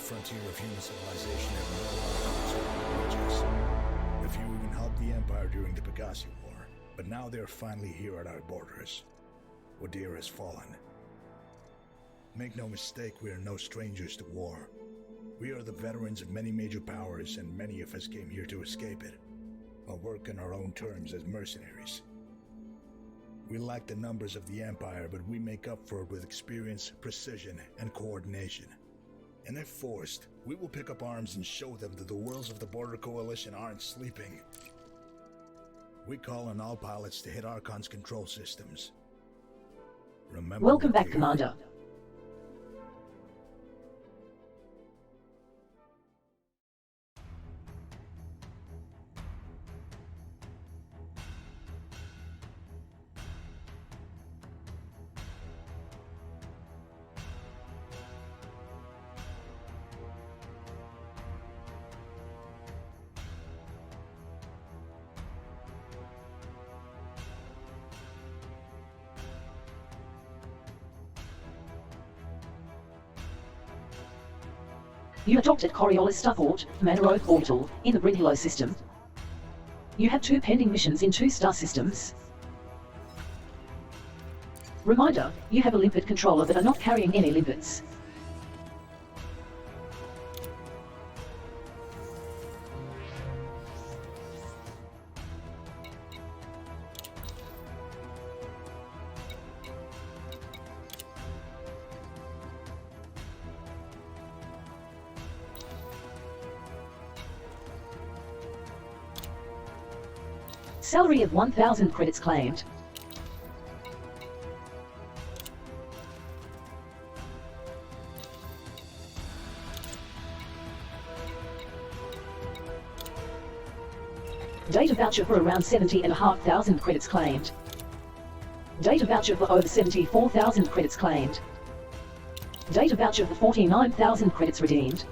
frontier of human civilization have no outcomes or reaches. A few even helped the Empire during the Pegassi War, but now they're finally here at our borders. Wadir has fallen. Make no mistake, we are no strangers to war. We are the veterans of many major powers, and many of us came here to escape it, or work on our own terms as mercenaries. We lack the numbers of the Empire, but we make up for it with experience, precision, and coordination. And if forced, we will pick up arms and show them that the worlds of the Border Coalition aren't sleeping. We call on all pilots to hit Archon's control systems. Remember, Welcome back, Commander. You are docked at Coriolis Starport, Manor Orbital, in the Brynhilo system. You have 2 pending missions in 2 star systems. Reminder, you have a limpet controller but are not carrying any limpets. Salary of 1,000 credits claimed. Data voucher for around 70,500 credits claimed. Data voucher for over 74,000 credits claimed. Data voucher for 49,000 credits redeemed.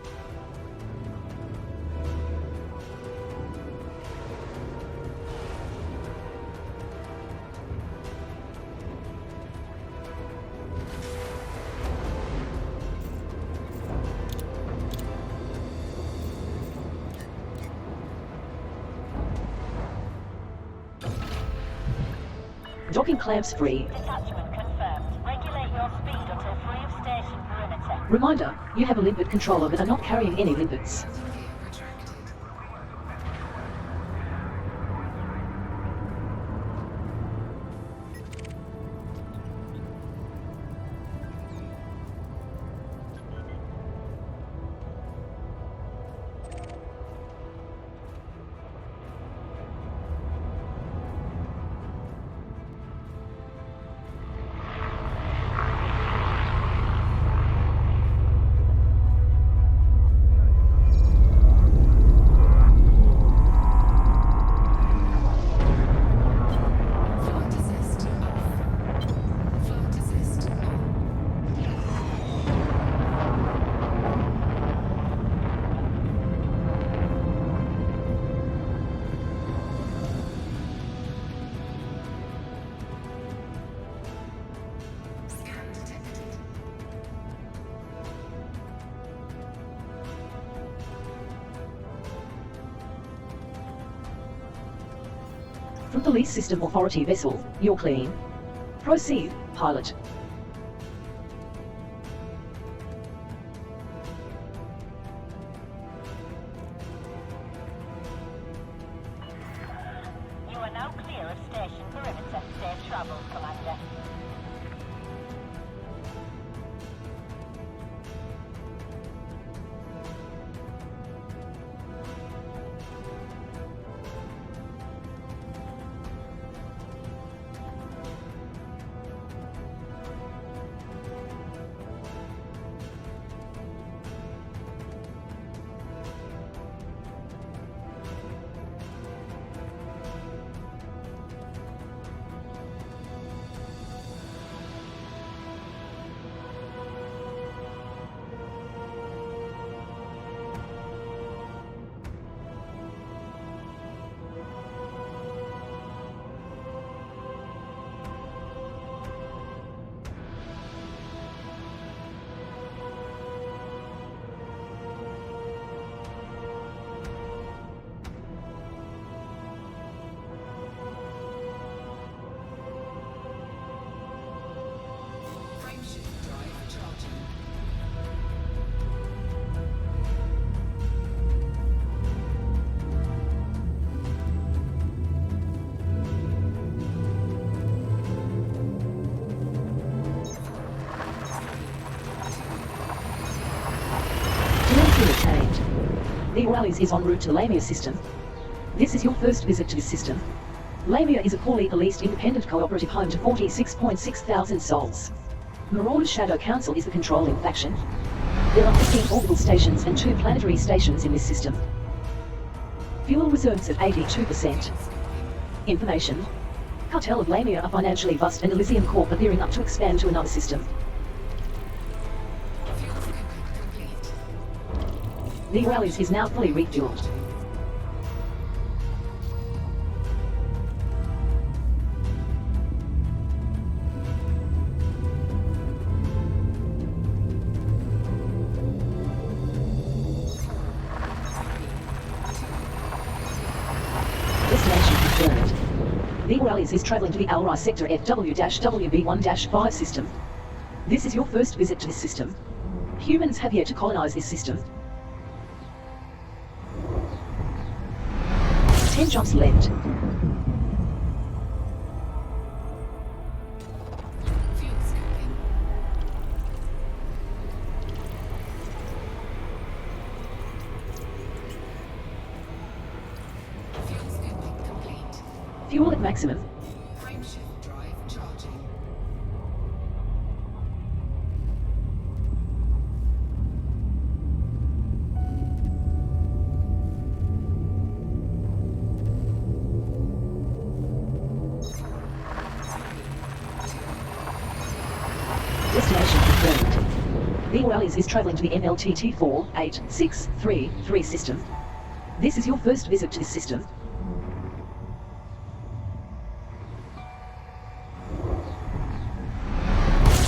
Docking clamps free. Detachment confirmed. Regulate your speed until free of station perimeter. Reminder, you have a limpet controller but are not carrying any limpets. From the Lease System Authority vessel, you're clean. Proceed, pilot. You are now clear of station perimeter. Safe travels, Commander. The Rallies is en route to the Lamia system. This is your first visit to this system. Lamia is a poorly policed independent cooperative home to 46.6 thousand souls. Marauder's Shadow Council is the controlling faction. There are 15 orbital stations and 2 planetary stations in this system. Fuel reserves at 82%. Information. Cartel of Lamia are financially bust and Elysium Corp are gearing up to expand to another system. The Rallies is now fully refueled. Destination confirmed. The Rallies is traveling to the Alrai Sector FW-WB1-5 system. This is your first visit to this system. Humans have yet to colonize this system. 10 jumps left. Fuel at maximum. Frameshift drive charging. Destination confirmed. The Rallies is traveling to the MLTT 48633 system. This is your first visit to this system.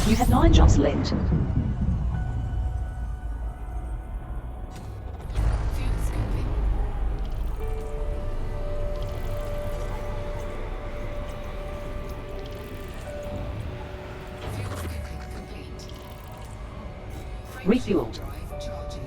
You have 9 jumps left. Fuel scooping. Fuel scooping complete. Refueled. Drive charging.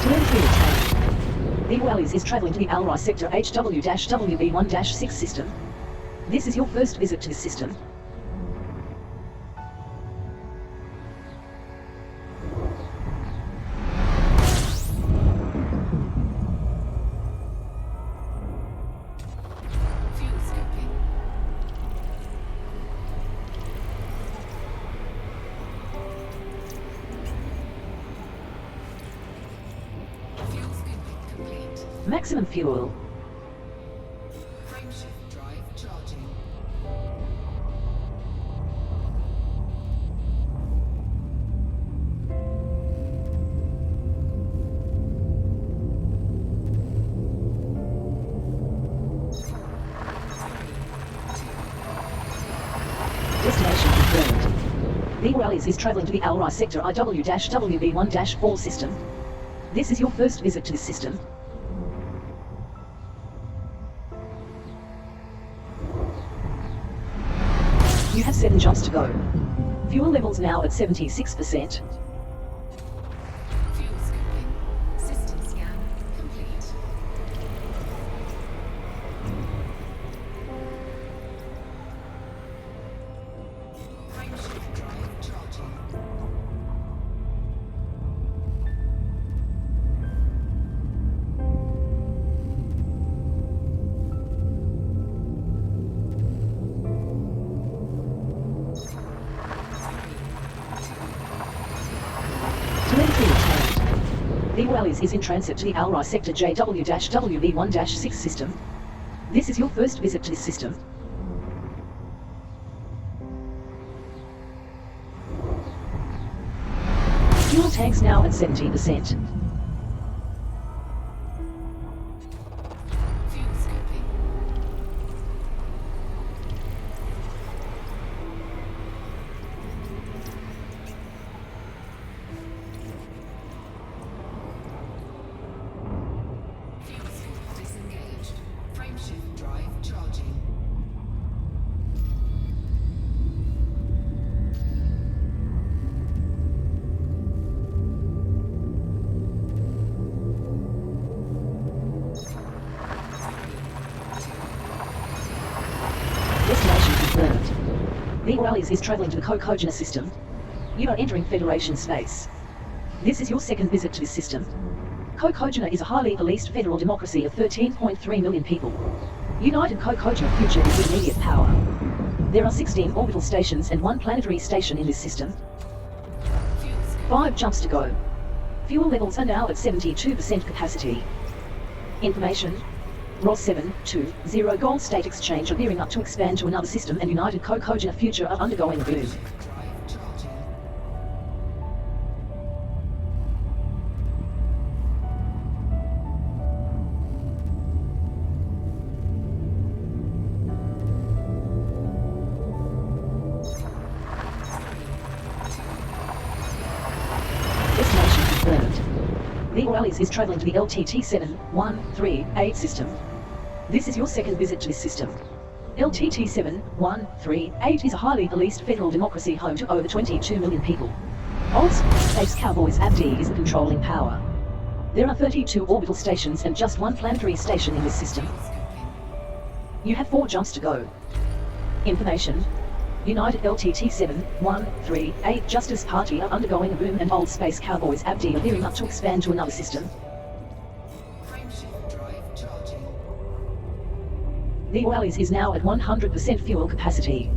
Telemetry obtained. The Rallies is traveling to the Alrai Sector HW-WB1-6 system. This is your first visit to this system. Fuel scooping. Fuel scooping complete. Maximum fuel. Frameshift drive charging. Destination confirmed. The Rallies is traveling to the Alrai Sector IW-WB1-4 system. This is your first visit to this system. You have 7 jumps to go. Fuel levels now at 76%. Fuel scooping. System scan complete. Frameshift drive charging. Telemetry obtained. The Rallies is in transit to the Alrai Sector JW-WB1-6 system. This is your first visit to this system. Fuel tanks now at 70%. Fuel scooping. Fuel scoop disengaged. Frameshift drive charging. Morales is traveling to the Cocogena system. You are entering Federation space. This is your second visit to this system. Cocogena is a highly policed federal democracy of 13.3 million people. United Cocogena future is the immediate power. There are 16 orbital stations and 1 planetary station in this system. 5 jumps to go. Fuel levels are now at 72% capacity. Information. ROS 720 Gold State Exchange are gearing up to expand to another system, and United Cocogena future are undergoing a boom. Destination confirmed. The Morales is traveling to the LTT 7138 system. This is your second visit to this system. LTT 7138 is a highly policed federal democracy home to over 22 million people. Old Space Cowboys Abdi is the controlling power. There are 32 orbital stations and just 1 planetary station in this system. You have 4 jumps to go. Information. United LTT 7138 Justice Party are undergoing a boom, and Old Space Cowboys Abdi are gearing up to expand to another system. Frameshift drive charging. The Morales is now at 100% fuel capacity.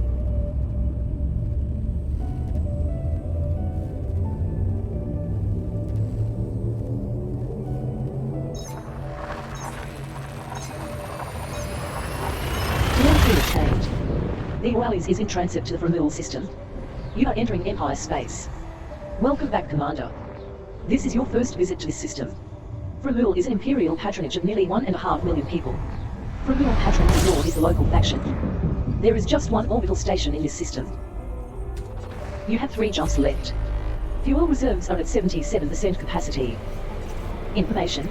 Telemetry obtained. The Morales is in transit to the Vermeul system. You are entering Empire space. Welcome back, Commander. This is your first visit to this system. Vermeul is an imperial patronage of nearly 1.5 million people. Vermeul Patrons of Lord is the local faction. There is just 1 orbital station in this system. You have 3 jumps left. Fuel reserves are at 77% capacity. Information.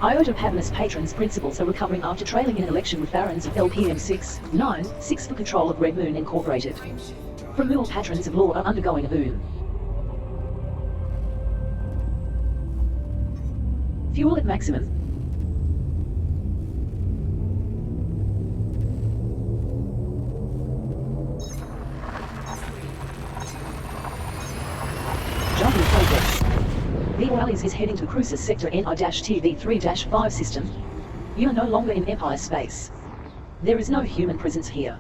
Iota Padmus patrons principals are recovering after trailing in an election with barons of LPM 696 for control of Red Moon Incorporated. Vermeul patrons of law are undergoing a boom. Fuel at maximum. Jump in progress. The Morales is heading to Cruiser Sector NI-TV3-5 system. You are no longer in Empire space. There is no human presence here.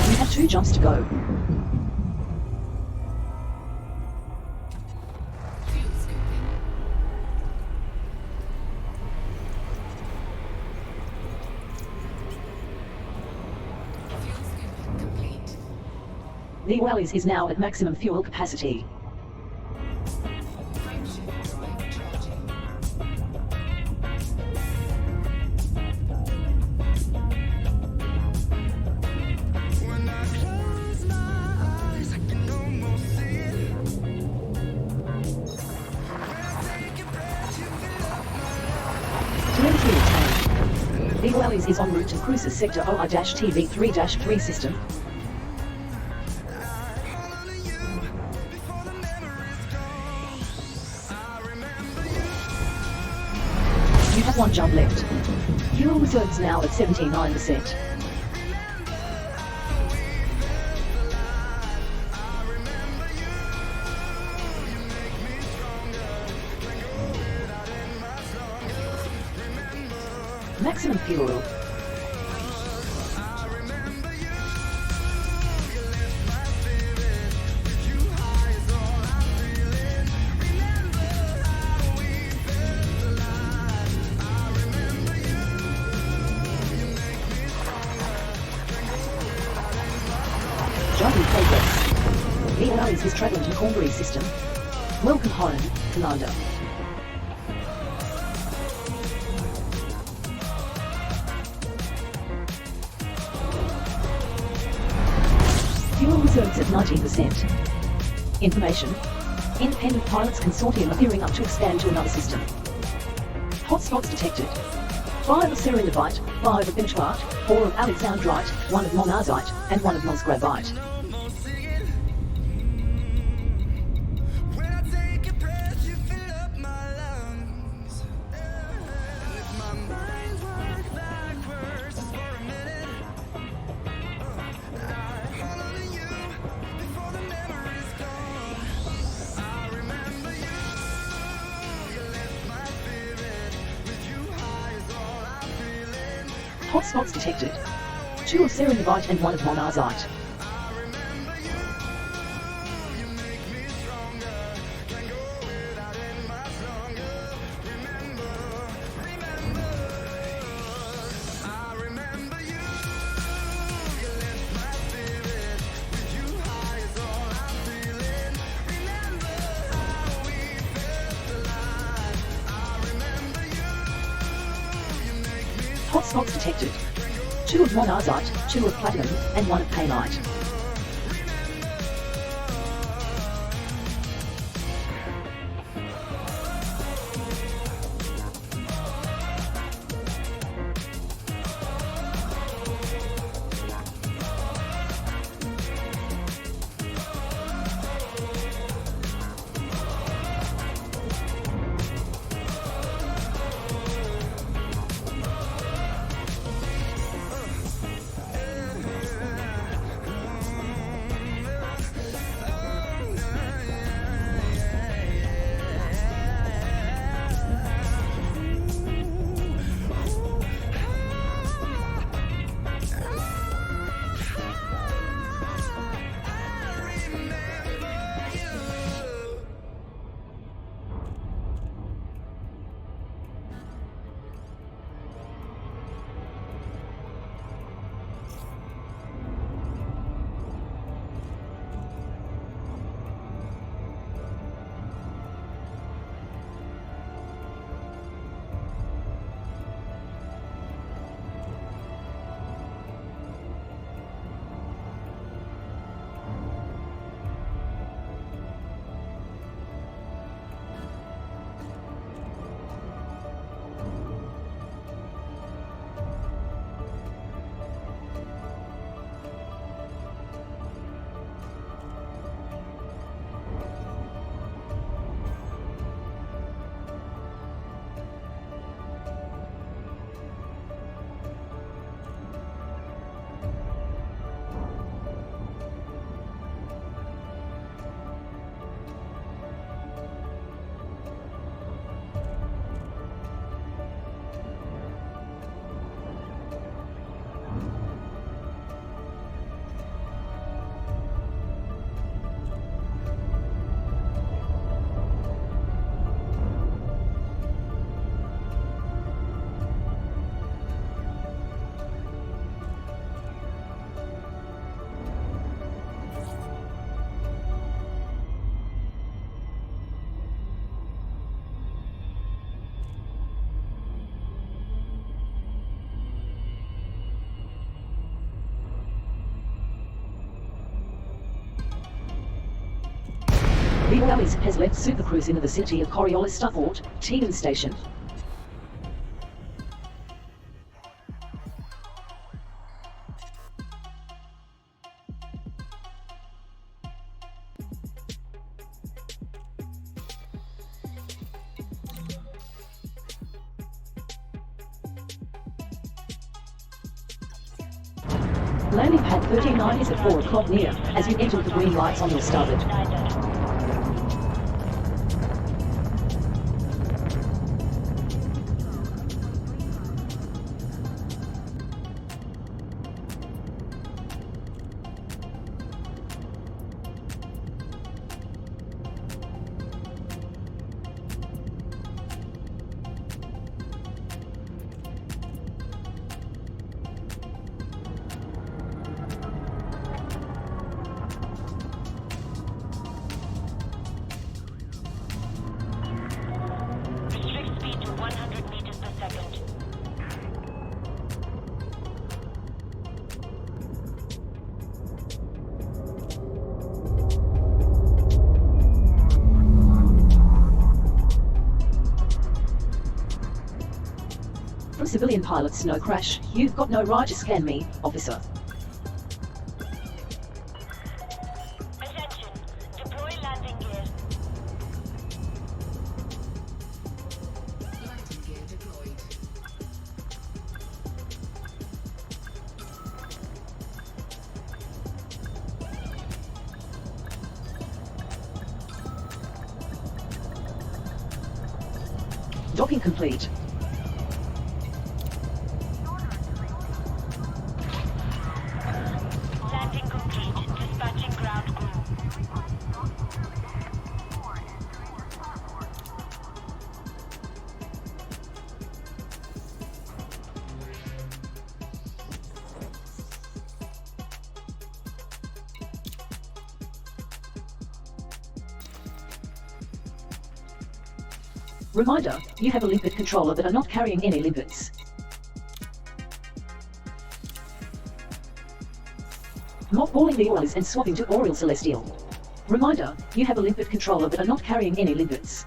You have 2 jumps to go. Fuel scooping. Fuel scooping complete. The Morales is now at maximum fuel capacity. Frameshift drive charging. When I close my eyes, I can almost see it. When I take a breath, you fill up my Telemetry obtained. The Morales is en route to Cruiser Sector OI-TV3-3 system. hold on to you before the memories go. I remember you. You have 1 jump left. Fuel reserves now at 79%. Maximum fuel. Jump in progress. The Morales is traveling to the Cornbury system. Welcome home, Commander. Fuel reserves at 19%. Information. Independent Pilots Consortium are gearing up to expand to another system. Hotspots detected. 5 of Serendipite, 5 of Benchmark, 4 of Alexandrite, 1 of Monazite, and 1 of Nosgrabite. Almost singing. When I take a breath, you fill up my lungs. And if my mind works backwards, it's for Hotspots detected. 2 of serenivite and 1 of monazite. Hotspots detected. 2 of monazite, 2 of platinum, and 1 of paylite. Vibralis has left Supercruise in the vicinity of Coriolis Stuffort, Tegan Station. Landing pad 39 is at 4 o'clock near, as you enter with the green lights on your starboard. Restrict speed to 100 meters per second. From civilian pilots, no crash. You've got no right to scan me, officer. Attention. Deploy landing gear. Landing gear deployed. Docking complete. Reminder, you have a limpet controller but are not carrying any limpets. Mothballing the Auras and swapping to Oriel Celestial. Reminder, you have a limpet controller but are not carrying any limpets.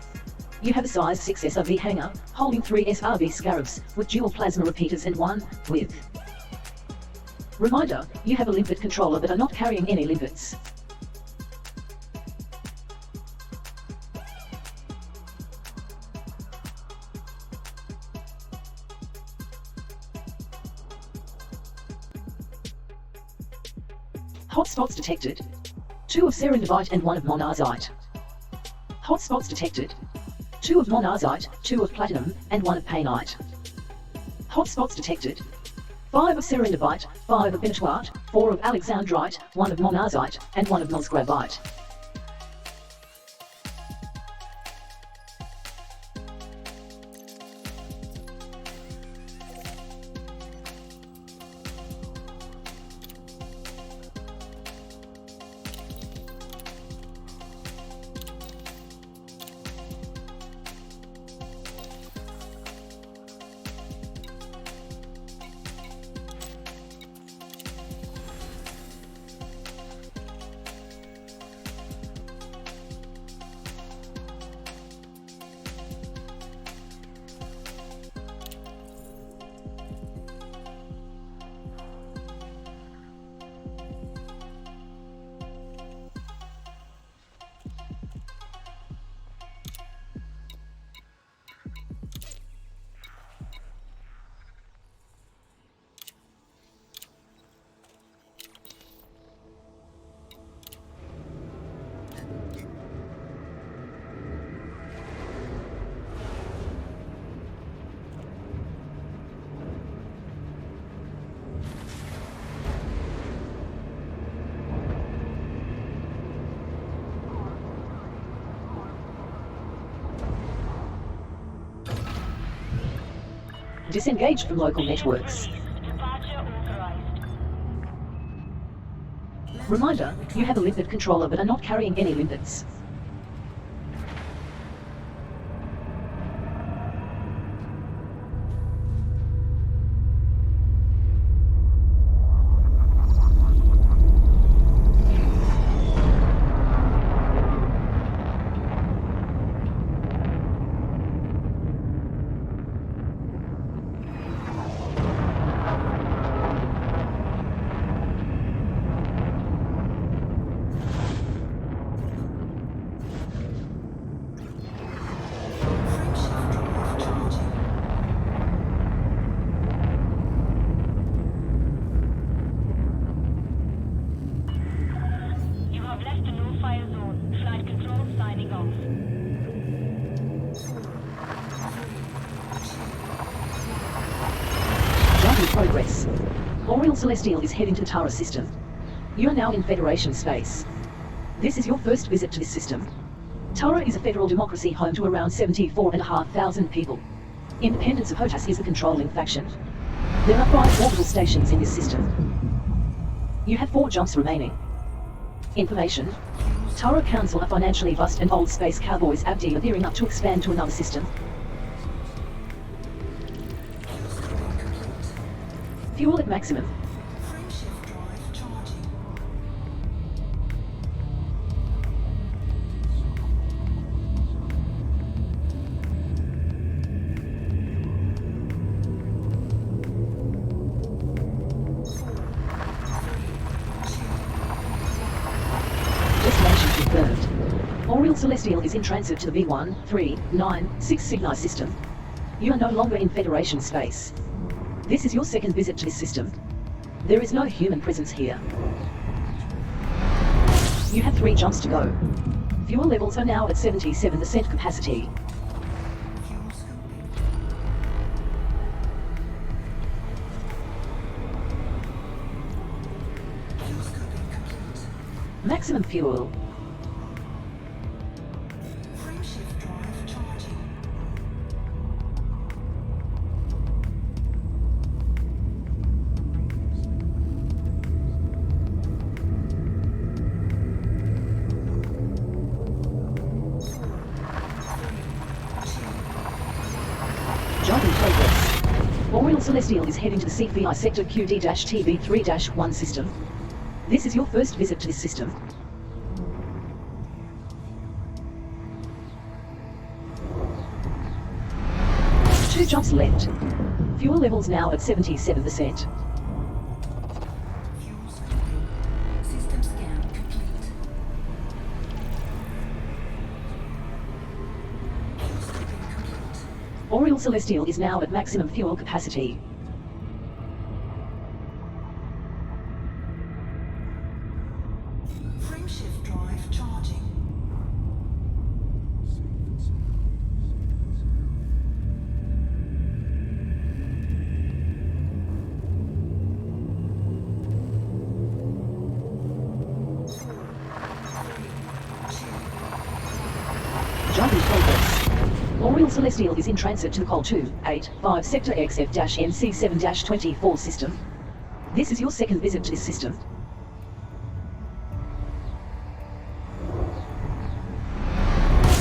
You have a size 6 SRV hanger, holding 3 SRV scarabs, with dual plasma repeaters and 1 with. Reminder, you have a limpet controller but are not carrying any limpets. Hotspots detected. 2 of serendipite and 1 of monazite. Hotspots detected. 2 of monazite, 2 of platinum, and 1 of painite. Hotspots detected. 5 of serendipite, 5 of benitoite, 4 of alexandrite, 1 of monazite, and 1 of nosgrabite. Disengaged from local networks. Departure authorized. Reminder, you have a limpet controller but are not carrying any limpets. Frameshift drive charging. You have left a no-fire zone. Flight control signing off. Jump in progress. Oriel Celestial is heading to the Tara system. You are now in Federation space. This is your first visit to this system. Tara is a federal democracy home to around 74,500 people. Independence of HOTAS is the controlling faction. There are 5 orbital stations in this system. You have 4 jumps remaining. Information. Tara Council are financially bust and old space cowboys Abdi are gearing up to expand to another system. Fuel at maximum. Frameshift drive charging. Destination confirmed. Oriel Celestial is in transit to the B1396 Cygni system. You are no longer in Federation space. This is your second visit to this system. There is no human presence here. You have 3 jumps to go. Fuel levels are now at 77% capacity. Fuel scooping. Fuel scooping complete. Maximum fuel. Frameshift drive charging. Oriel Celestial is heading to the CVI Sector QD-TB3-1 system. This is your first visit to this system. Two jumps left. Fuel levels now at 77%. Fuel scoping. System scan complete. Fuel scoping complete. Oriel Celestial is now at maximum fuel capacity. Frameshift drive charging. Jump in progress. Oriel Celestial is in transit to the Col 285 Sector XF-MC7-24 system. This is your second visit to this system.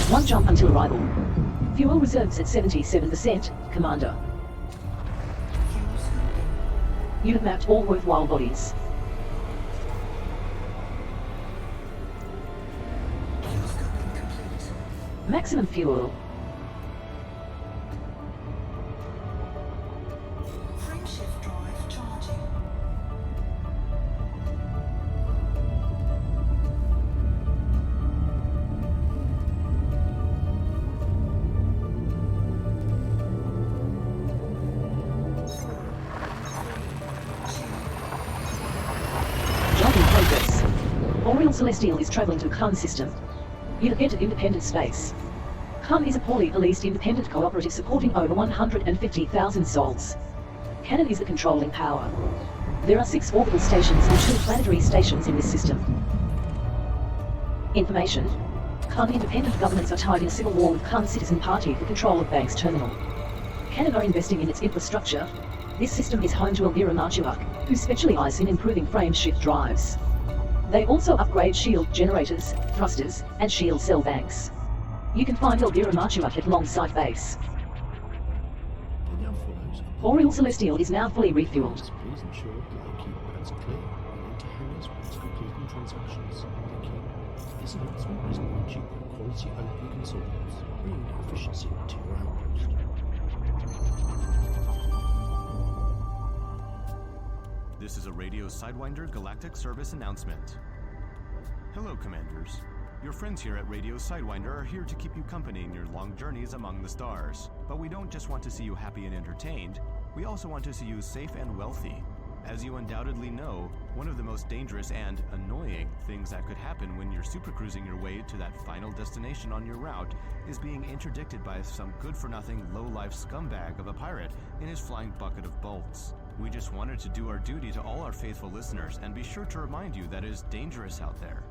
One jump until arrival. Fuel reserves at 77%, Commander. Fuel scoping. You have mapped all worthwhile bodies. Fuel scoping complete. Maximum fuel. Frameshift drive charging. Jump in progress. Oriel Celestial is traveling to Khan system. You have entered independent space. Khan is a poorly policed independent cooperative supporting over 150,000 souls. Cannon is the controlling power. There are 6 orbital stations and 2 planetary stations in this system. Information. Khan independent governments are tied in a civil war with Khan Citizen Party for control of Banks Terminal. Cannon are investing in its infrastructure. This system is home to Elvira Marchuak, who specialize in improving frame shift drives. They also upgrade shield generators, thrusters, and shield cell banks. You can find Elvira Marchuak at Longsight Base. It now follows. Oriel Celestial is now fully refueled. Please ensure that keep pads clear and enter hangars once completing transactions. Thank you. This announcement is brought to you by Quality OP Consultants, bringing efficiency to your outpost. This is a Radio Sidewinder Galactic Service announcement. Hello, Commanders. Your friends here at Radio Sidewinder are here to keep you company in your long journeys among the stars. But we don't just want to see you happy and entertained, we also want to see you safe and wealthy. As you undoubtedly know, one of the most dangerous and annoying things that could happen when you're supercruising your way to that final destination on your route is being interdicted by some good-for-nothing, low-life scumbag of a pirate in his flying bucket of bolts. We just wanted to do our duty to all our faithful listeners and be sure to remind you that it is dangerous out there.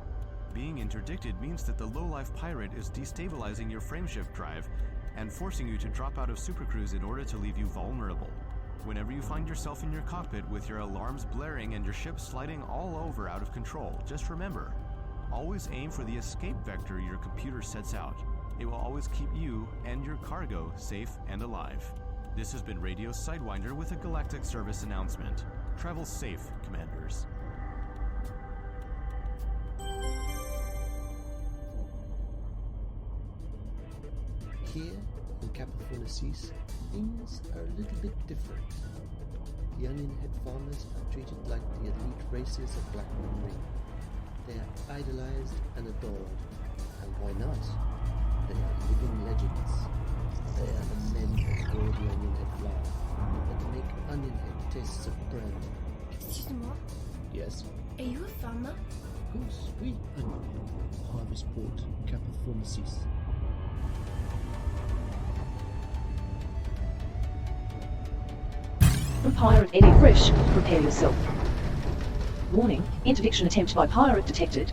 Being interdicted means that the low-life pirate is destabilizing your frameshift drive and forcing you to drop out of supercruise in order to leave you vulnerable. Whenever you find yourself in your cockpit with your alarms blaring and your ship sliding all over out of control, just remember, always aim for the escape vector your computer sets out. It will always keep you and your cargo safe and alive. This has been Radio Sidewinder with a Galactic Service announcement. Travel safe, Commanders. Here in Capital Furnaces, things are a little bit different. The Onion Head farmers are treated like the elite races of Blackburn Ring. They are idolized and adored. And why not? They are living legends. They are the men that grow the Onion Head flour, that make Onion Head taste so brand. Excuse-moi, Yes, are you a farmer? of course, we Onion Head, Harvest Port, Capital Furnaces. From Pirate Eddie Fresh, prepare yourself. Warning, interdiction attempt by pirate detected.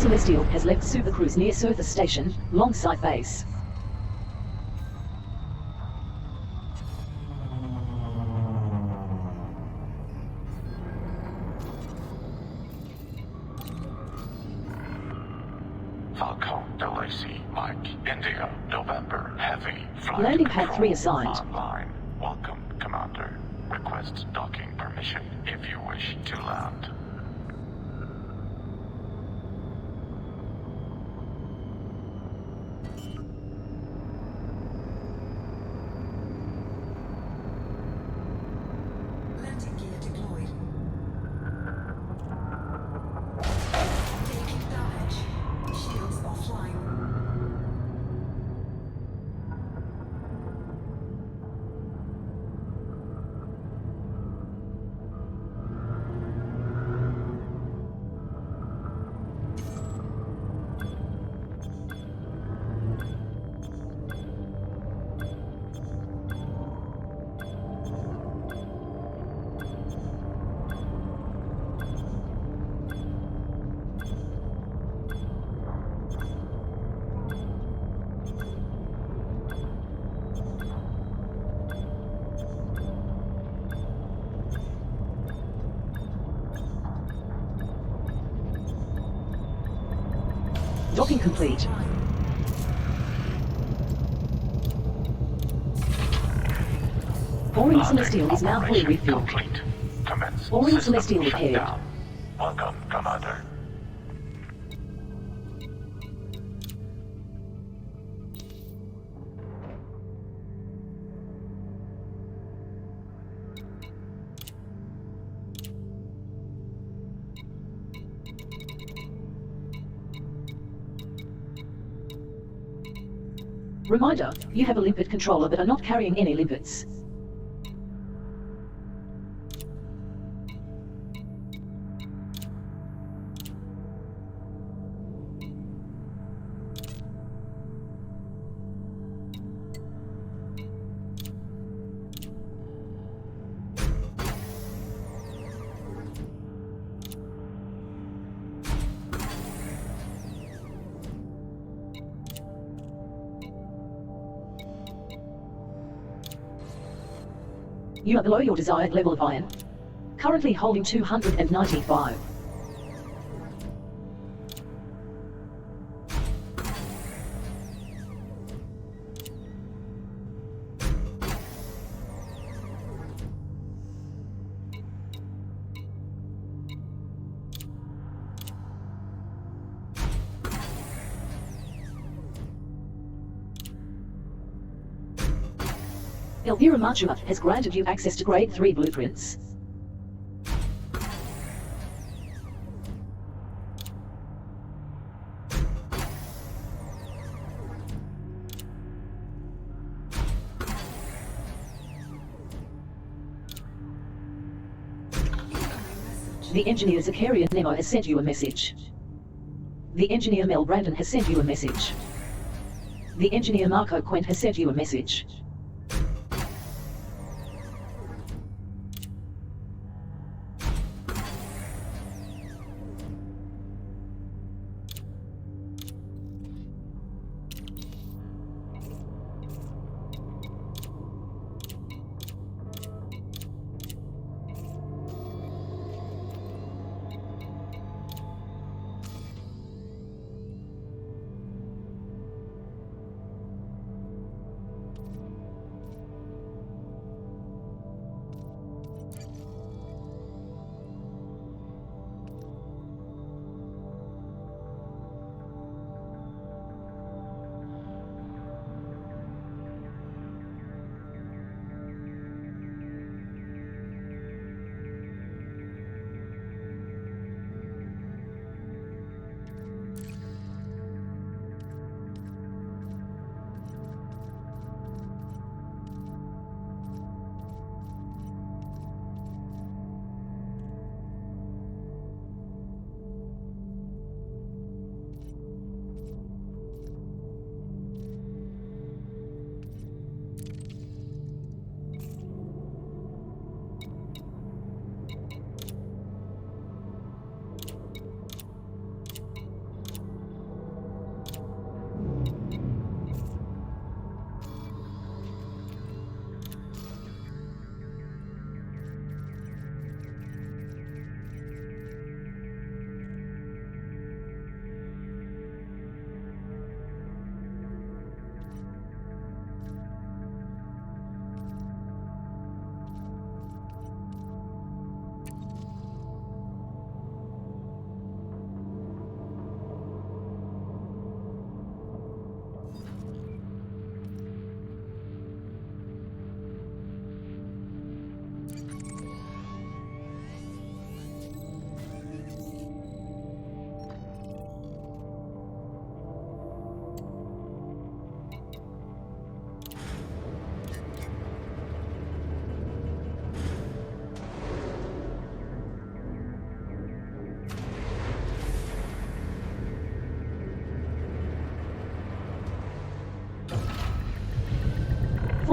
Celestial has left Supercruise near Surface Station, Longsight Base. Falcon Delacy, Mike, India, November, heavy, flight Landing pad control 3 assigned. Online. Welcome, Commander. Request docking permission if you wish to land. Landing gear deployed. Taking damage. Shields offline. Docking complete. Boring Celestial is now fully Operation refueled. complete. Commence Boring system Celestial repaired. shutdown. Welcome, Commander. Reminder, you have a limpet controller but are not carrying any limpets. You are below your desired level of iron. Currently holding 295. Elvira Machua has granted you access to Grade 3 blueprints. The engineer Zakarian Nemo has sent you a message. The engineer Mel Brandon has sent you a message. The engineer Marco Quent has sent you a message.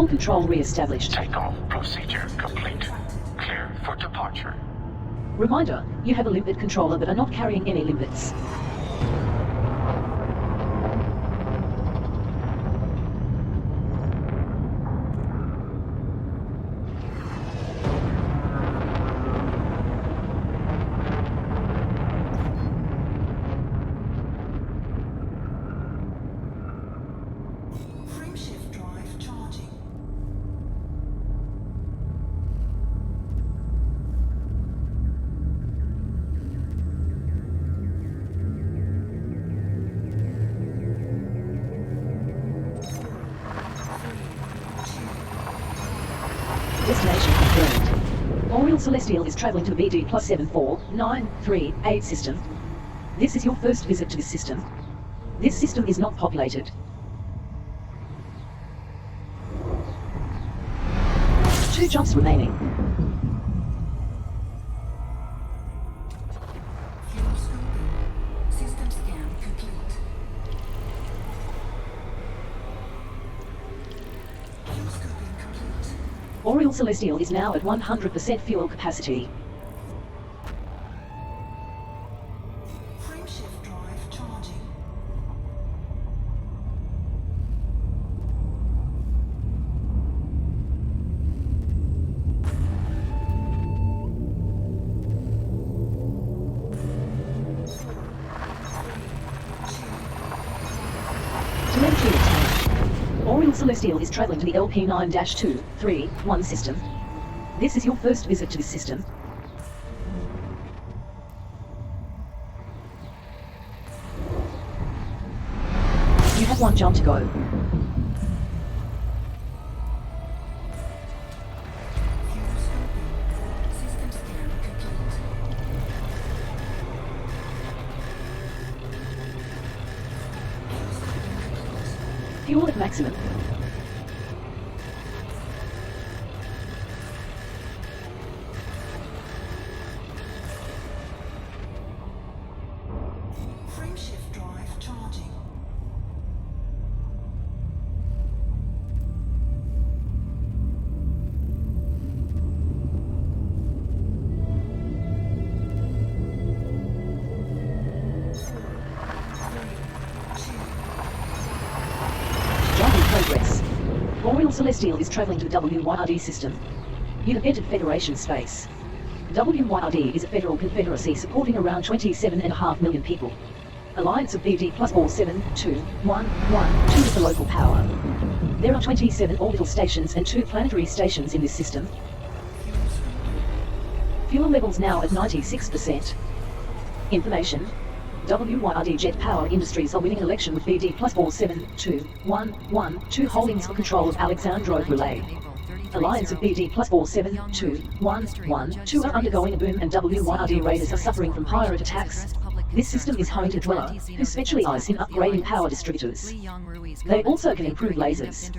Full control re-established. Takeoff procedure complete. Clear for departure. Reminder, you have a limpet controller but are not carrying any limpets. Frameshift drive charging. Destination confirmed. Oriole Celestial is traveling to the BD plus 74938 system. This is your first visit to this system. This system is not populated. Two jumps remaining. Fuel scoping. System scan complete. Fuel scoping complete. Oriole Celestial is now at 100% fuel capacity. Frameshift drive charging. Telemetry obtained. Oriole Celestial is traveling to the LP9-231 system. This is your first visit to this system. You have one jump to go. Fuel scoping. System scan complete. Fuel at maximum. Frameshift drive charging. Jump in progress. Oriole Celestial is traveling to the WYRD system. You have entered Federation space. WYRD is a federal confederacy supporting around 27.5 million people. Alliance of BD plus 472112 is the local power. There are 27 orbital stations and 2 planetary stations in this system. Fuel levels now at 96%. Information. WYRD Jet Power Industries are winning election with BD plus 472112 holdings for control of Alexandrov Relay. Alliance of BD plus 472112 are undergoing a boom and WYRD raiders are suffering from pirate attacks. This system is home to Dweller, who specialize in upgrading power distributors. They also can improve lasers.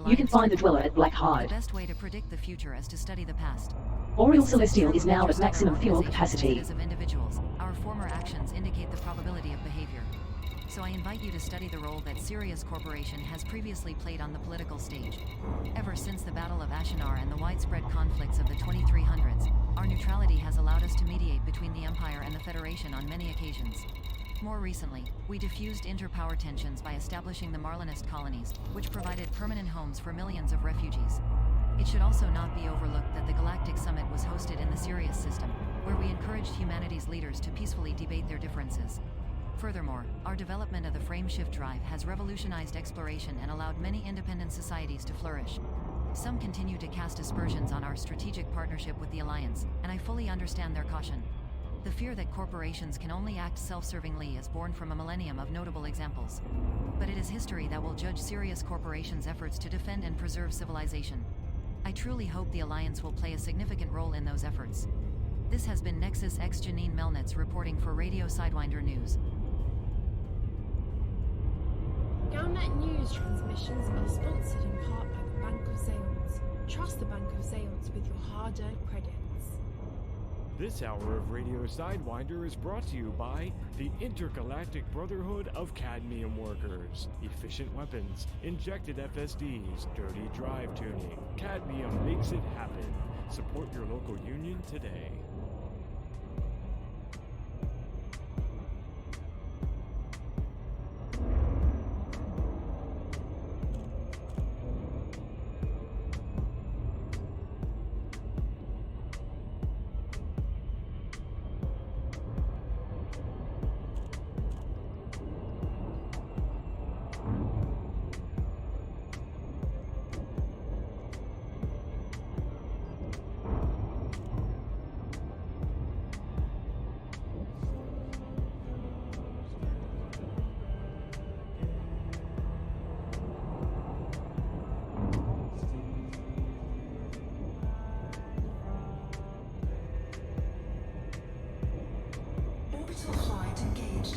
You can find the Dweller at Black Hide. The best way to predict the future is to study the past. Oriole Celestial is now at maximum fuel capacity. Of individuals, our former actions indicate the probability of behavior. So I invite you to study the role that Sirius Corporation has previously played on the political stage. Ever since the Battle of Ashinar and the widespread conflicts of the 2300s, our neutrality has allowed us to mediate between the Empire and the Federation on many occasions. More recently, we diffused interpower tensions by establishing the Marlinist colonies, which provided permanent homes for millions of refugees. It should also not be overlooked that the Galactic Summit was hosted in the Sirius system, where we encouraged humanity's leaders to peacefully debate their differences. Furthermore, our development of the frameshift drive has revolutionized exploration and allowed many independent societies to flourish. Some continue to cast aspersions on our strategic partnership with the Alliance, and I fully understand their caution. The fear that corporations can only act self-servingly is born from a millennium of notable examples. But it is history that will judge Sirius Corporation's efforts to defend and preserve civilization. I truly hope the Alliance will play a significant role in those efforts. This has been Nexus X Janine Melnitz reporting for Radio Sidewinder News. Galnet news transmissions are sponsored in part by the Bank of Zeons. Trust the Bank of Zeons with your hard-earned credits. This hour of Radio Sidewinder is brought to you by the Intergalactic Brotherhood of Cadmium Workers. Efficient weapons, injected FSDs, dirty drive tuning. Cadmium makes it happen. Support your local union today. Orbital flight engaged.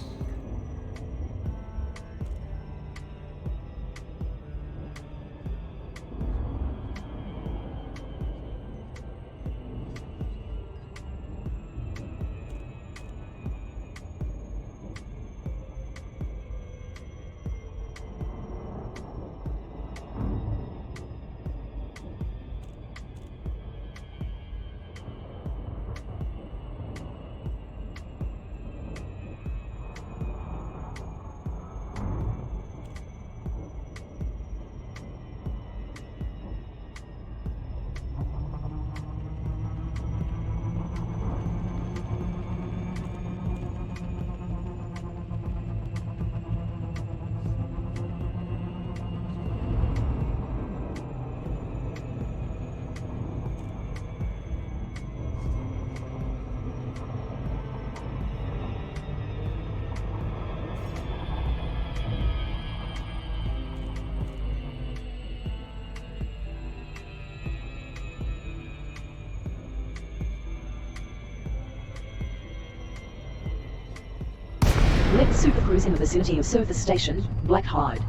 Let's supercruise in the vicinity of Surface Station, Black Hide.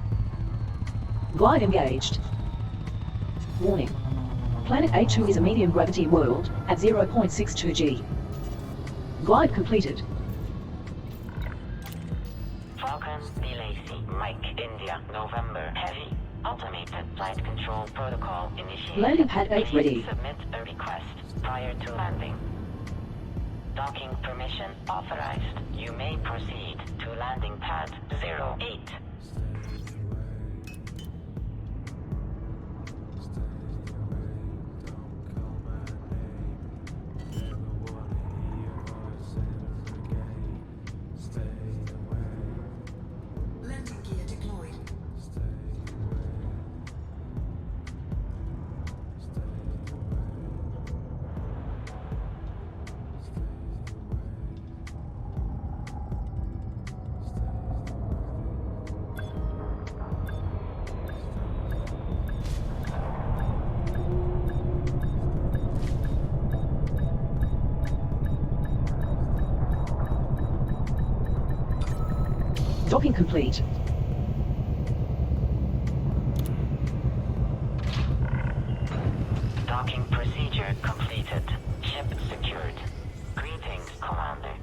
Glide engaged. Warning. Planet A2 is a medium gravity world at 0.62 G. Glide completed. Falcon, Lacey, Mike, India, November, Heavy. Automated flight control protocol initiated. Landing pad 8 ready. Submit a request prior to landing. Docking permission authorized. You may proceed to landing pad 08. Landing gear deployed. Docking complete. Docking procedure completed. Ship secured. Greetings, Commander.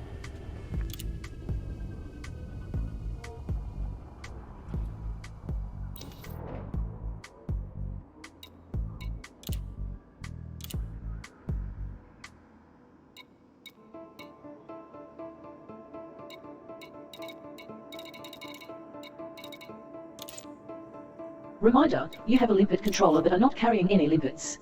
Reminder, you have a limpet controller but are not carrying any limpets.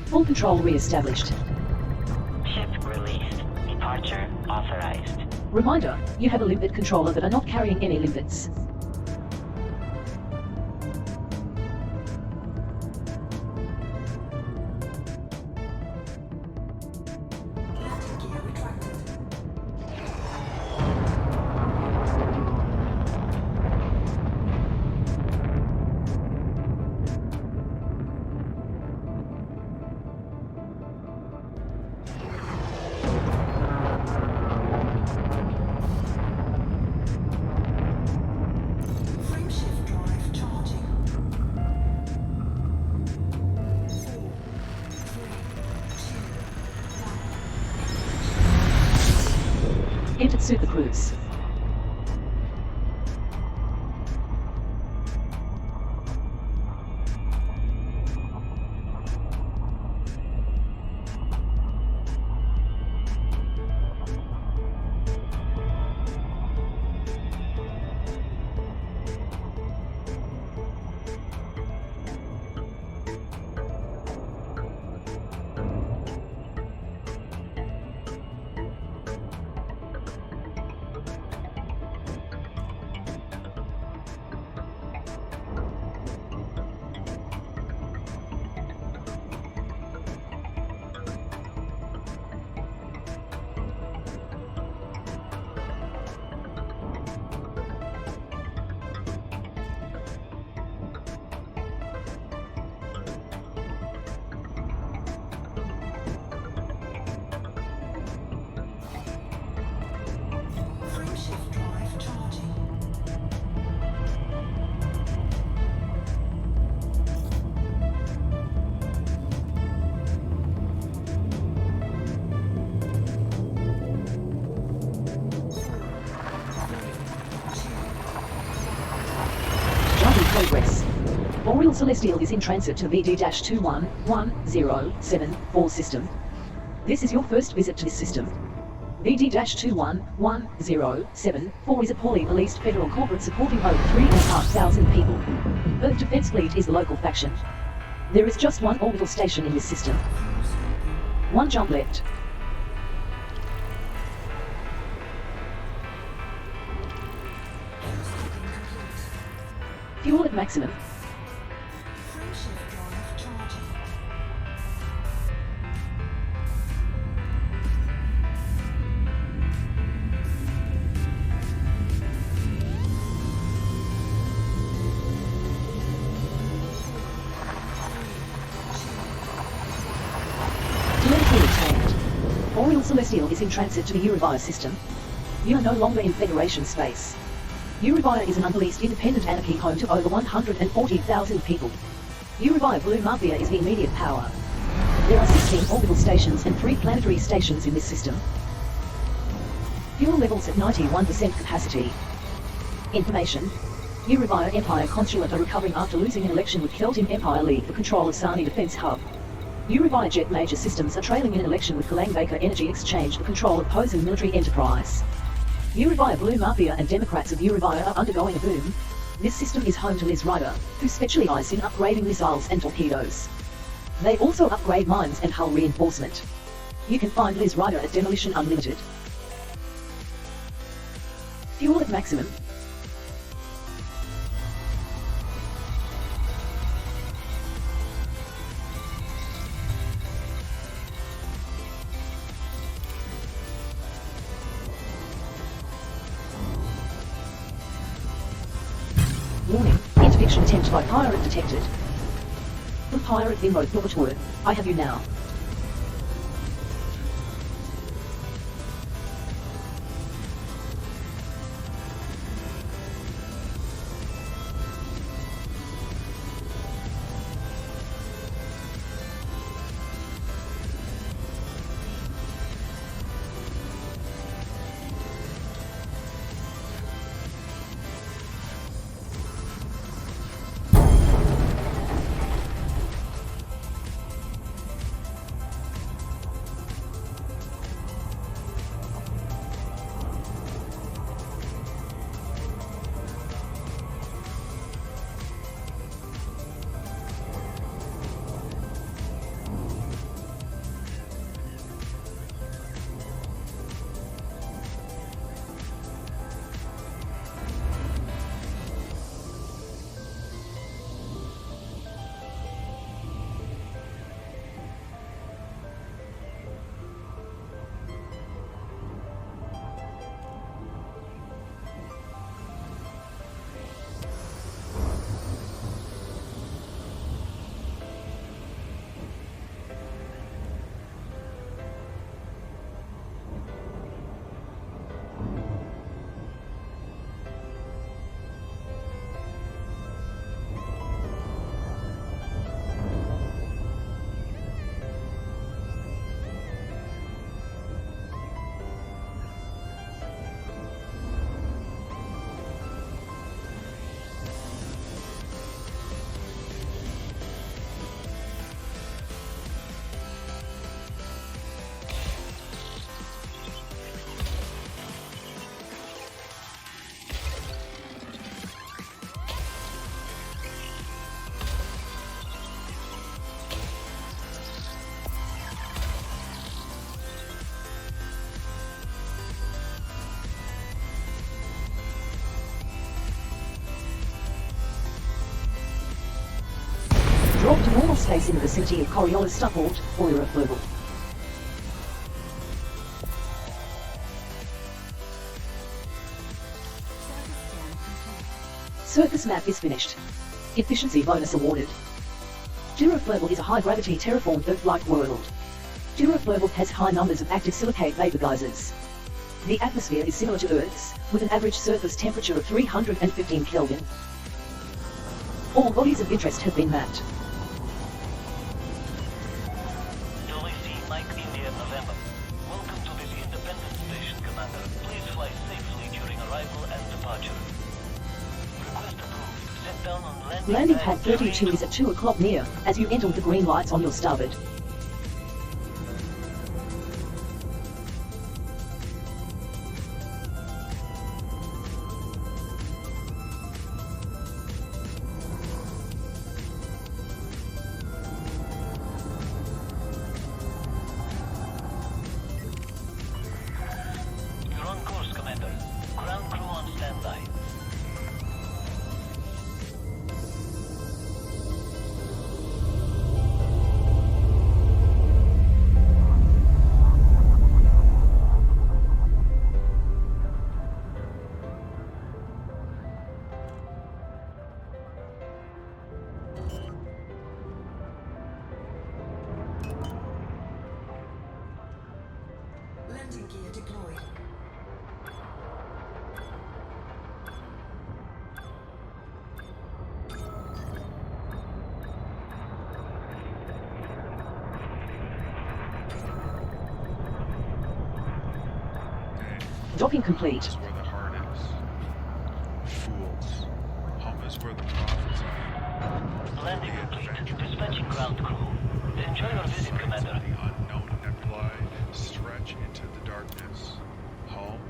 Full control re-established. Ship released. Departure authorized. Reminder, you have a limpet controller but are not carrying any limpets. Landing gear retracted. Frameshift drive charging. 4, 3, 2, 1. Entered Super Cruise. Frameshift drive charging. Jumping progress. Boreal Celestial is in transit to VD-21107 system. This is your first visit to this system. VD-21107 is a poorly policed federal corporate supporting over 3,500 people. Earth Defense Fleet is the local faction. There is just one orbital station in this system. One jump left. Fuel at maximum. Frameshift drive charging. Telemetry obtained. Boreal Celestial is in transit to the Eurivire system. You are no longer in Federation space. Eurivire is an unpoliced independent anarchy home to over 140,000 people. Eurivire Blue Mafia is the immediate power. There are 16 orbital stations and 3 planetary stations in this system. Fuel levels at 91% capacity. Information. Eurivire Empire Consulate are recovering after losing an election with Keltim Empire League for control of Sani Defense Hub. Eurivire Jet Major Systems are trailing in an election with Kalang Baker Energy Exchange for control of Posen Military Enterprise. Eurivire Blue Mafia and Democrats of Eurivire are undergoing a boom. This system is home to Liz Ryder, who specialize in upgrading missiles and torpedoes. They also upgrade mines and hull reinforcement. You can find Liz Ryder at Demolition Unlimited. Fuel at maximum. Warning, interdiction attempt by pirate detected. The pirate in mode Novator, I have you now. base in the vicinity of Coriolis Starport or Europe Global. Surface map is finished. Efficiency bonus awarded. Europe Global is a high-gravity terraformed Earth-like world. Europe Global has high numbers of active silicate vapor geysers. The atmosphere is similar to Earth's, with an average surface temperature of 315 Kelvin. All bodies of interest have been mapped. Mike India November. Welcome to this independent station, Commander. Please fly safely during arrival and departure. Request approved. Set down on Landing pad 32 is at 2 o'clock near, as you enter with the green lights on your starboard. Landing gear deployed. Docking complete. Home is where the heart is. Fools. Home is where the profits are. Landing complete. Dispatching ground crew. Enjoy your visit, Commander. The unknown nebulae stretch into the darkness. Home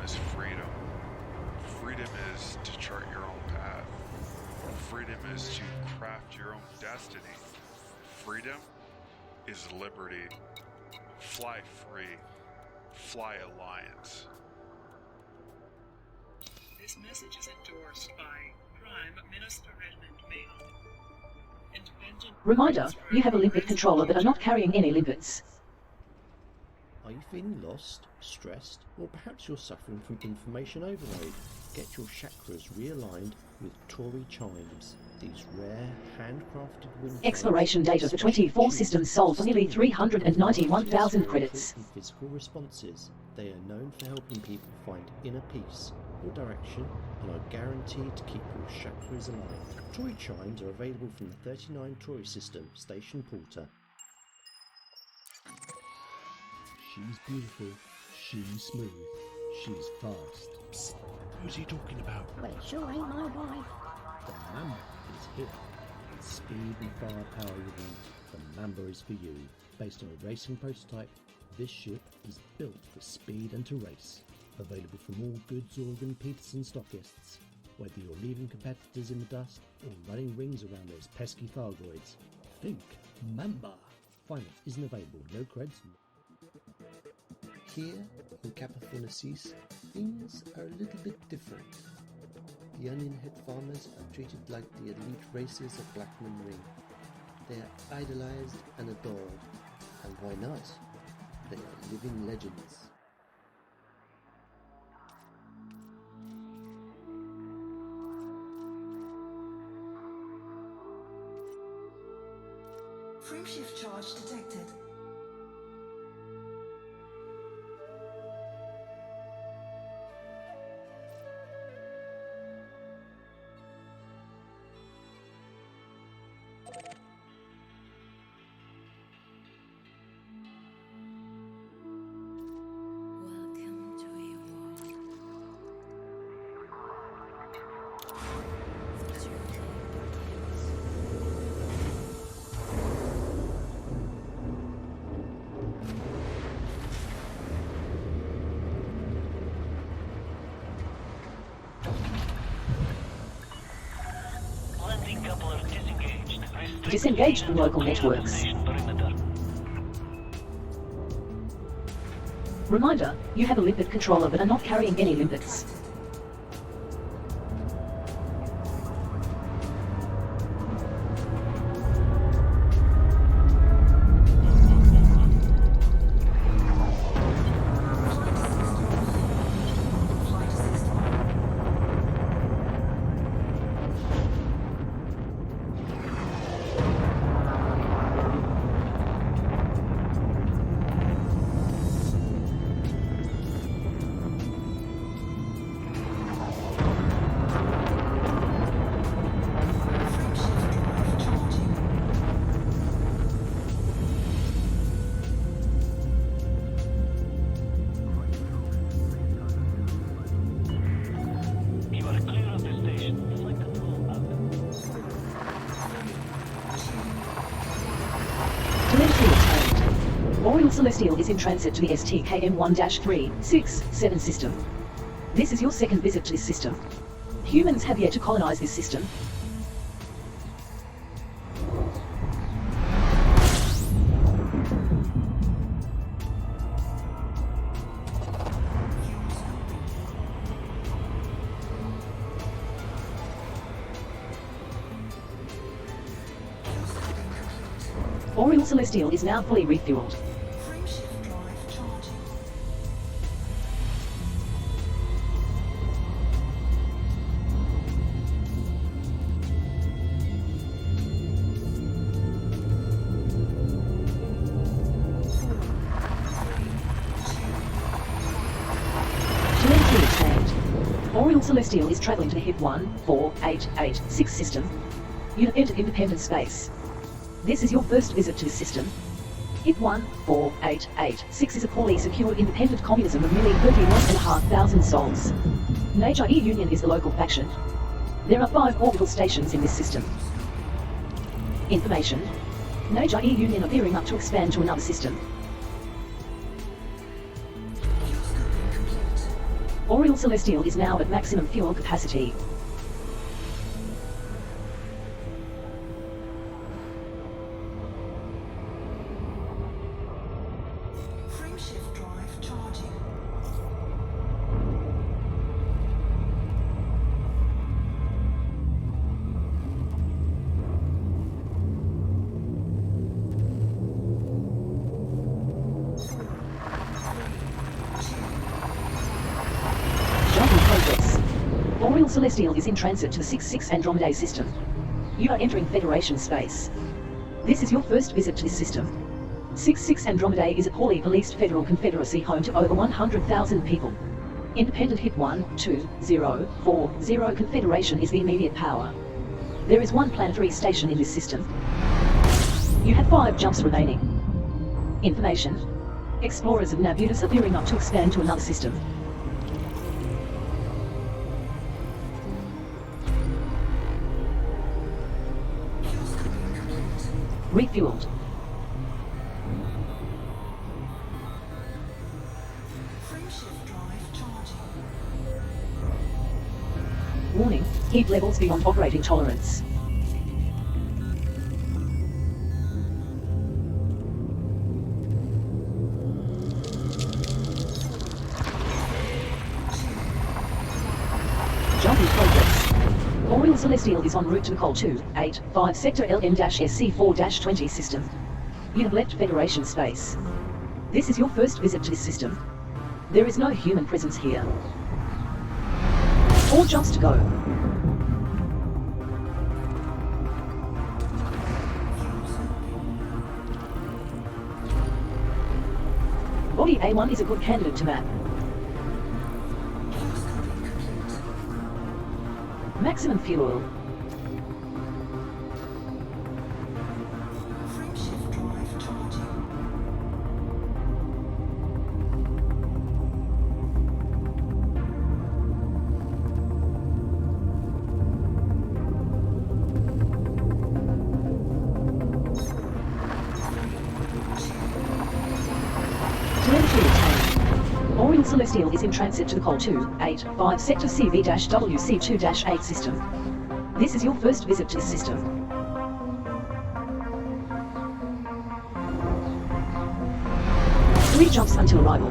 is freedom. Freedom is to chart your own path. Freedom is to craft your own destiny. Freedom is liberty. Fly free. Fly Alliance. This message is endorsed by Prime Minister Redmond Mayo. Independent. Reminder, you have a limpet controller but are not carrying any limpets. Are you feeling lost, stressed, or perhaps you're suffering from information overload? Get your chakras realigned with Torii chimes. These rare, handcrafted wind Exploration data for 24 systems sold for nearly 391,000 credits. Physical responses. They are known for helping people find inner peace or direction and are guaranteed to keep your chakras alive. Torii chimes are available from the 39 Torii system, Station Porter. She's beautiful, she's smooth, she's fast. Psst, who's he talking about? Well, it sure ain't my wife. The Mamba is here. Speed and firepower you want, the Mamba is for you. Based on a racing prototype, this ship is built for speed and to race. Available from all goods Organ Peterson stockists. Whether you're leaving competitors in the dust or running rings around those pesky Thargoids. Think Mamba. Finance isn't available, no creds. Here in Capithonacis, things are a little bit different. The onion head farmers are treated like the elite races of Blackman Ring. They are idolized and adored. And why not? They are living legends. Frameshift charge detected. Disengage from local networks. Reminder, you have a limpet controller but are not carrying any limpets. Oriel Celestial is in transit to the STKM-1-367 system. This is your second visit to this system. Humans have yet to colonize this system. Oriel Celestial is now fully refueled. Frameshift drive charging. Telemetry obtained. Oriel Celestial is traveling to the HIP 14886 system. You have entered independent space. This is your first visit to the system. HIP 14886 is a poorly secured independent communism of nearly 31,500 souls. Nature E-Union is the local faction. There are 5 orbital stations in this system. Information. Nature E-Union are gearing up to expand to another system. Oriel Celestial is now at maximum fuel capacity. Frameshift drive charging. Jump in progress. Oriel Celestial is in transit to the 6-6 Andromedae system. You are entering Federation space. This is your first visit to this system. 6-6 Andromedae is a poorly policed federal confederacy home to over 100,000 people. Independent HIP 12040 Confederation is the immediate power. There is 1 planetary station in this system. You have 5 jumps remaining. Information. Explorers of Nabutus are gearing up to expand to another system. Refueled. Frameshift drive charging. Warning, heat levels beyond operating tolerance. Jump in progress. Oriel Celestial is en route to the Col 285 Sector LN-SC4-20 system. You have left Federation space. This is your first visit to this system. There is no human presence here. 4 jumps to go. Body A1 is a good candidate to map. Maximum fuel. Frameshift drive charging. Telemetry obtained. Oriel Celestial is in transit to the Col 285 Sector CV-WC2-8 system. This is your first visit to this system. Three jumps until arrival.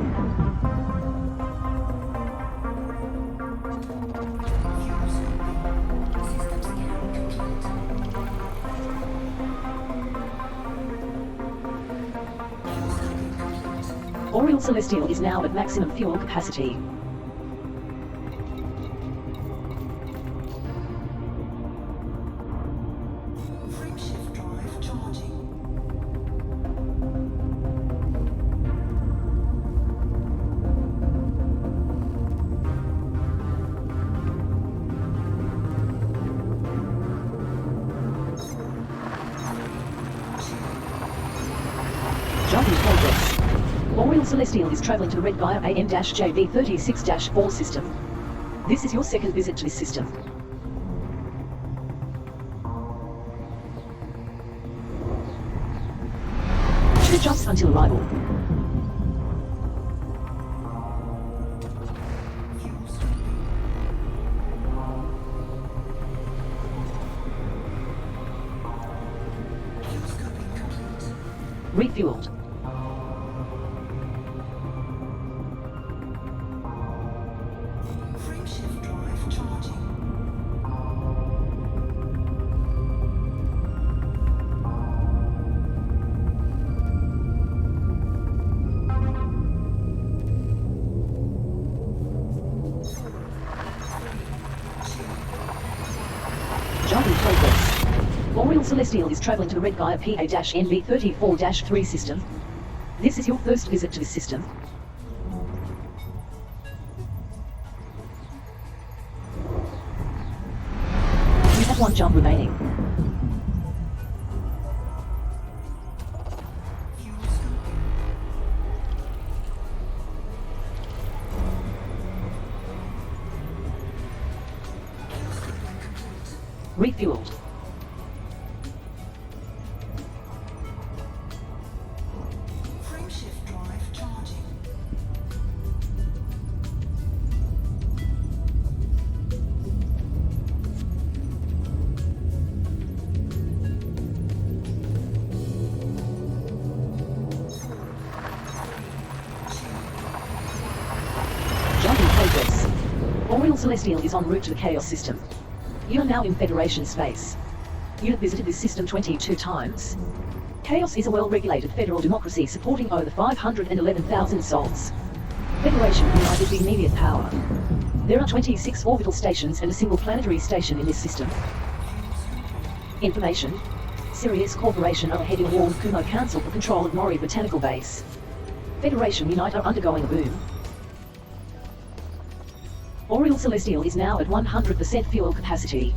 System scan complete. Oriel Celestial is now at maximum fuel capacity. Frameshift drive charging. Jump in progress. Oriel Celestial is traveling to the Red Gaia AM-JV36-4 system. This is your second visit to this system. Two jumps until until arrival. Refueled. Frameshift drive charging. Jump in progress. Boreal Celestial is traveling to the Red Gaia PA-NB34-3 system. This is your first visit to this system. You have one jump remaining. Refueled. Frameshift drive charging. Jump in progress. Boreal Celestial is en route to the Chaos system. You are now in Federation space. You have visited this system 22 times. Chaos is a well-regulated federal democracy supporting over 511,000 souls. Federation Unite is the immediate power. There are 26 orbital stations and a single planetary station in this system. Information. Sirius Corporation are heading war with Kumo Council for control of Mori Botanical Base. Federation Unite are undergoing a boom. Boreal Celestial is now at 100% fuel capacity.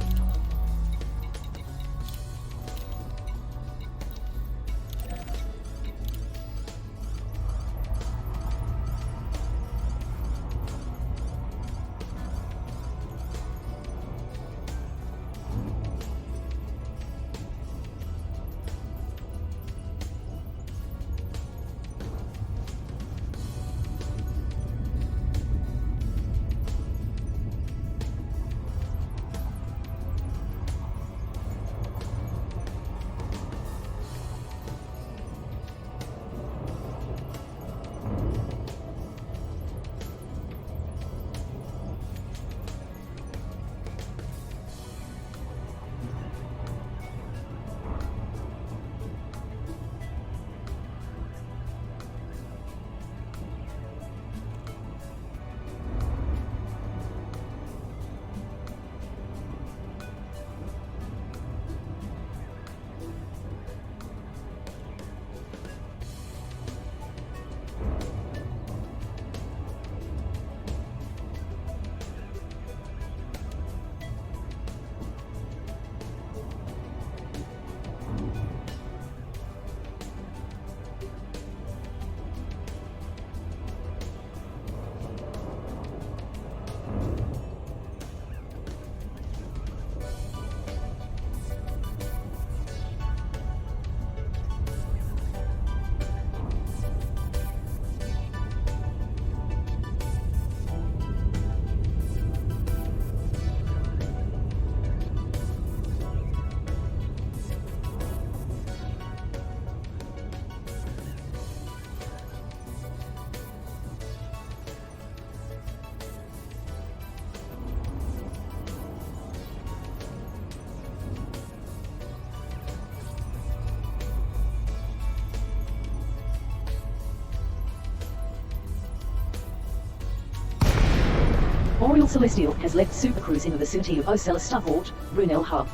Boreal Celestial has left Supercruise in the vicinity of Ocella Starport, Brunel Hub.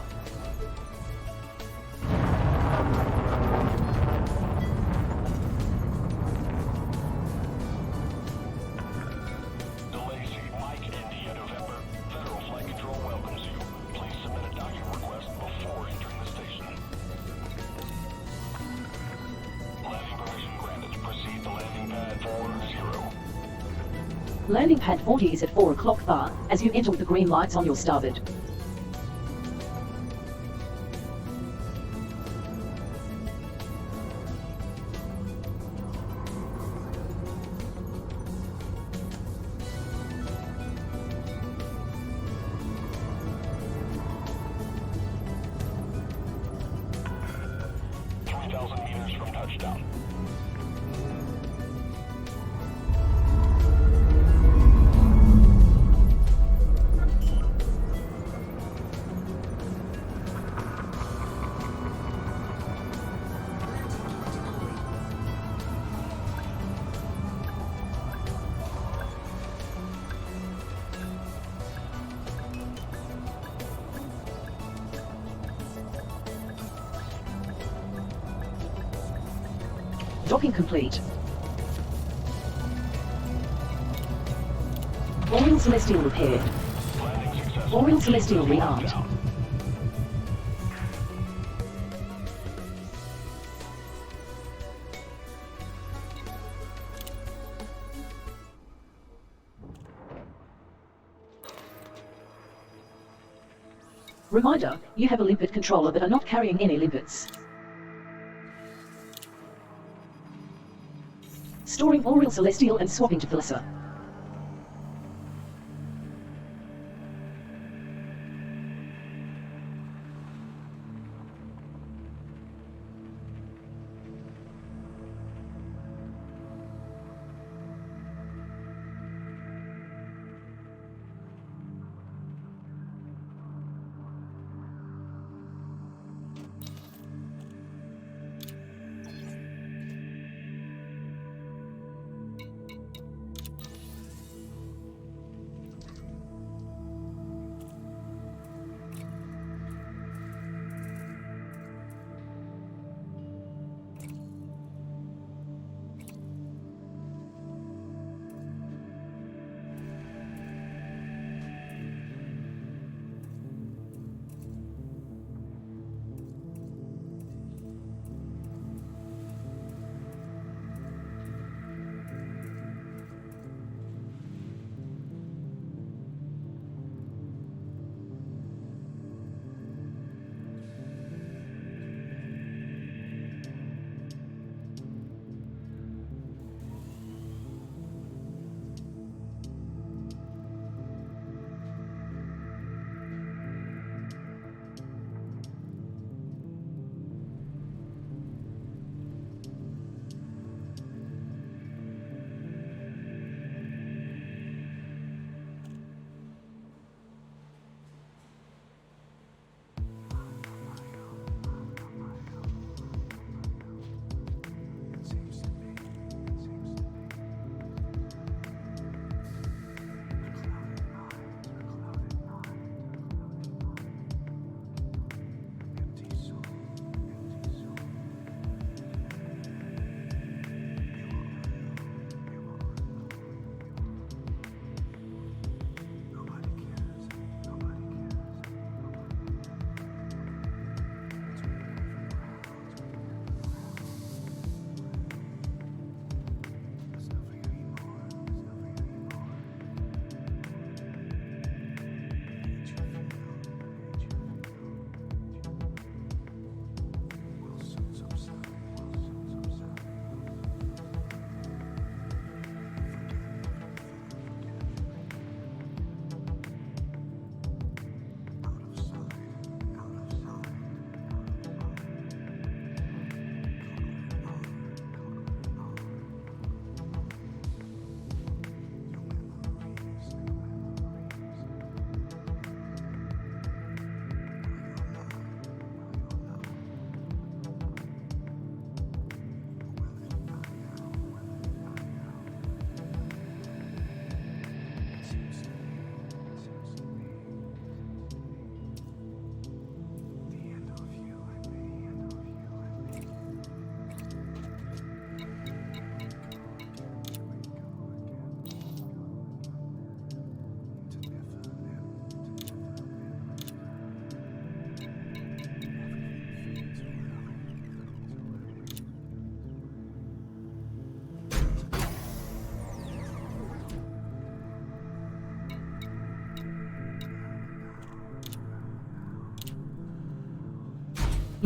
Landing pad 40 is at 4 o'clock bar, as you enter with the green lights on your starboard. Docking complete. Oriel Celestial repaired. Oriel Celestial rearmed. Reminder, you have a limpet controller but are not carrying any limpets. Storing Oriel Celestial and swapping to Phyllis.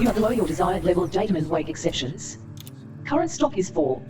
You are below your desired level of datum and wake exceptions. Current stock is 4.